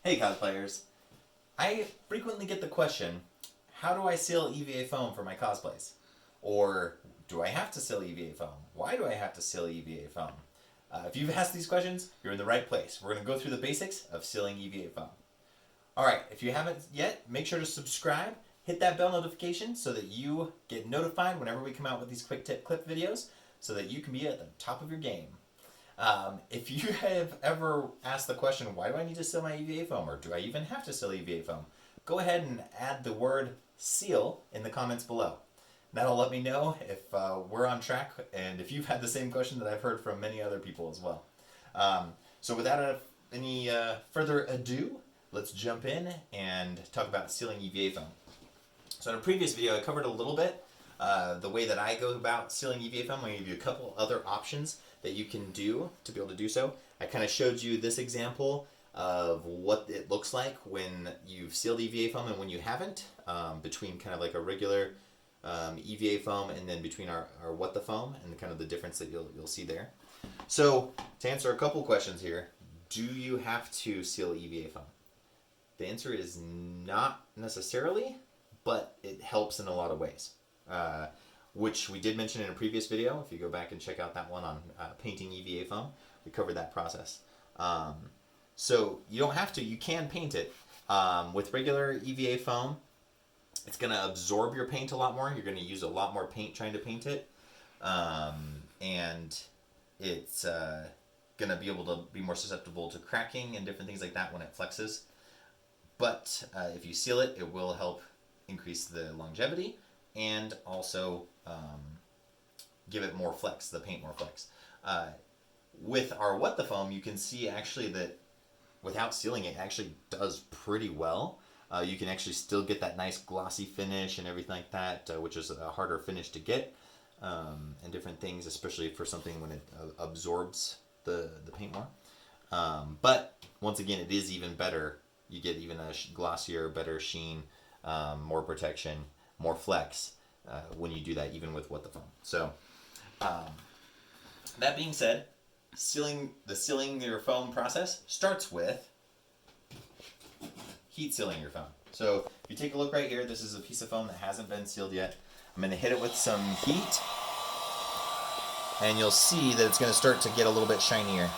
Hey cosplayers! I frequently get the question, how do I seal EVA foam for my cosplays? Or, do I have to seal EVA foam? Why do I have to seal EVA foam? If you've asked these questions, you're in the right place. We're going to go through the basics of sealing EVA foam. Alright, if you haven't yet, make sure to subscribe, hit that bell notification so that you get notified whenever we come out with these quick tip clip videos so that you can be at the top of your game. If you have ever asked the question, why do I need to seal my EVA foam, or do I even have to seal EVA foam? Go ahead and add the word seal in the comments below. That'll let me know if we're on track and if you've had the same question that I've heard from many other people as well. So without any further ado, let's jump in and talk about sealing EVA foam. So in a previous video, I covered a little bit the way that I go about sealing EVA foam. I'm going to give you a couple other options that you can do to be able to do so. I kind of showed you this example of what it looks like when you've sealed EVA foam and when you haven't, between kind of like a regular EVA foam and then between our what the foam, and kind of the difference that you'll see there. So to answer a couple questions here, do you have to seal EVA foam? The answer is not necessarily, but it helps in a lot of ways. Which we did mention in a previous video. If you go back and check out that one on painting EVA foam, we covered that process. So you don't have to, you can paint it. With regular EVA foam, it's going to absorb your paint a lot more. You're going to use a lot more paint trying to paint it. And it's going to be able to be more susceptible to cracking and different things like that when it flexes. But if you seal it, it will help increase the longevity and also give it more flex, the paint more flex. With our what the foam, you can see actually that without sealing it actually does pretty well. You can actually still get that nice glossy finish and everything like that, which is a harder finish to get, and different things, especially for something when it absorbs the paint more. But once again, it is even better. You get even a glossier, better sheen, more protection, more flex when you do that, even with what the foam. So that being said, sealing your foam process starts with heat sealing your foam. So if you take a look right here, this is a piece of foam that hasn't been sealed yet. I'm going to hit it with some heat, and you'll see that it's going to start to get a little bit shinier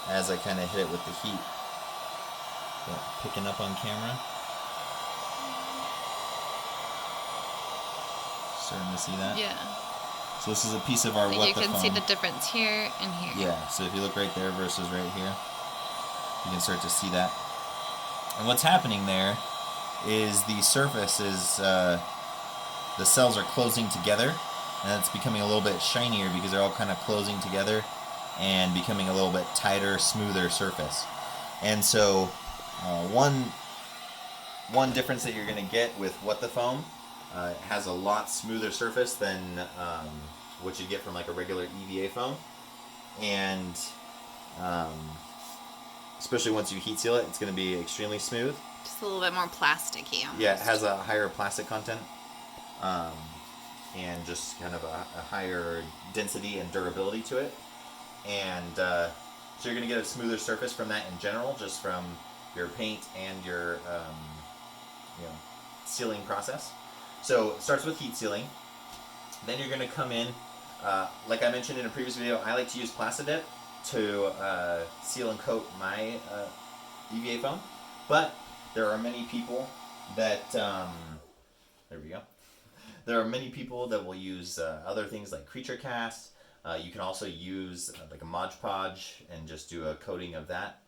as I kind of hit it with the heat. Picking up on camera. Starting to see that? Yeah. So this is a piece of our So what you the can foam. see the difference here and here. Yeah, so if you look right there versus right here, you can start to see that. And what's happening there is the surface is, the cells are closing together, and it's becoming a little bit shinier because they're all kind of closing together and becoming a little bit tighter, smoother surface. And so one difference that you're going to get with what the foam, it has a lot smoother surface than what you get from like a regular EVA foam, and especially once you heat seal it, it's going to be extremely smooth. Just a little bit more plasticky almost. Yeah, it has a higher plastic content, and just kind of a higher density and durability to it. And so you're going to get a smoother surface from that in general, just from your paint and your sealing process. So it starts with heat sealing. Then you're going to come in, like I mentioned in a previous video, I like to use Plastidip to seal and coat my EVA foam. But there are many people that, there we go. There are many people that will use other things like creature cast. You can also use like a Mod Podge and just do a coating of that.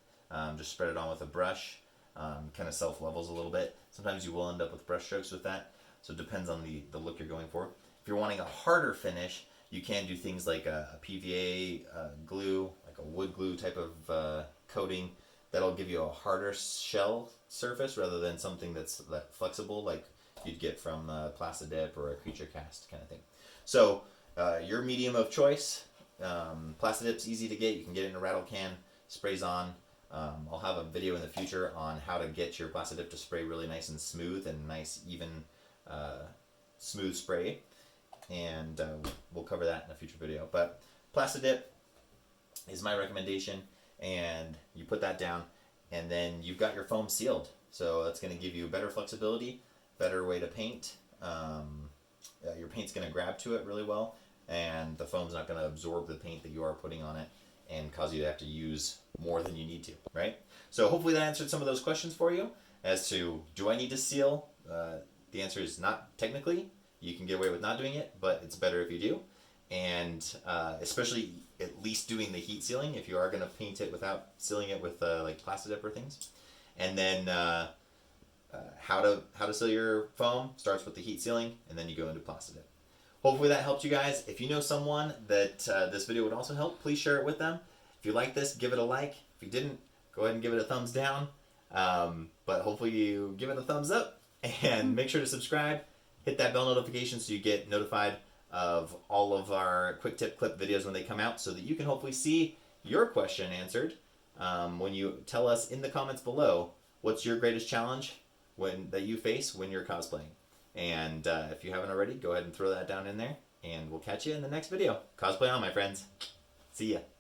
Just spread it on with a brush. Kind of self-levels a little bit. Sometimes you will end up with brush strokes with that. So it depends on the look you're going for. If you're wanting a harder finish, you can do things like a PVA glue, like a wood glue type of coating. That'll give you a harder shell surface rather than something that's flexible like you'd get from Plastidip or a creature cast kind of thing. So your medium of choice, Plastidip's easy to get. You can get it in a rattle can, sprays on. I'll have a video in the future on how to get your Plastidip to spray really nice and smooth and nice even smooth spray, and we'll cover that in a future video. But Plastidip is my recommendation. and you put that down, and then you've got your foam sealed. So that's going to give you better flexibility, better way to paint. Your paint's going to grab to it really well, and the foam's not going to absorb the paint that you are putting on it and cause you to have to use more than you need to, right? So hopefully that answered some of those questions for you as to, do I need to seal? The answer is not technically. You can get away with not doing it, but it's better if you do. And especially at least doing the heat sealing if you are going to paint it without sealing it with like Plastidip or things. And then how to seal your foam starts with the heat sealing, and then you go into Plastidip. Hopefully that helped you guys. If you know someone that this video would also help, please share it with them. If you like this, give it a like. If you didn't, go ahead and give it a thumbs down. But hopefully you give it a thumbs up, and make sure to subscribe. Hit that bell notification so you get notified of all of our quick tip clip videos when they come out, so that you can hopefully see your question answered when you tell us in the comments below what's your greatest challenge that you face when you're cosplaying. And if you haven't already, go ahead and throw that down in there, and we'll catch you in the next video. Cosplay on, my friends. See ya.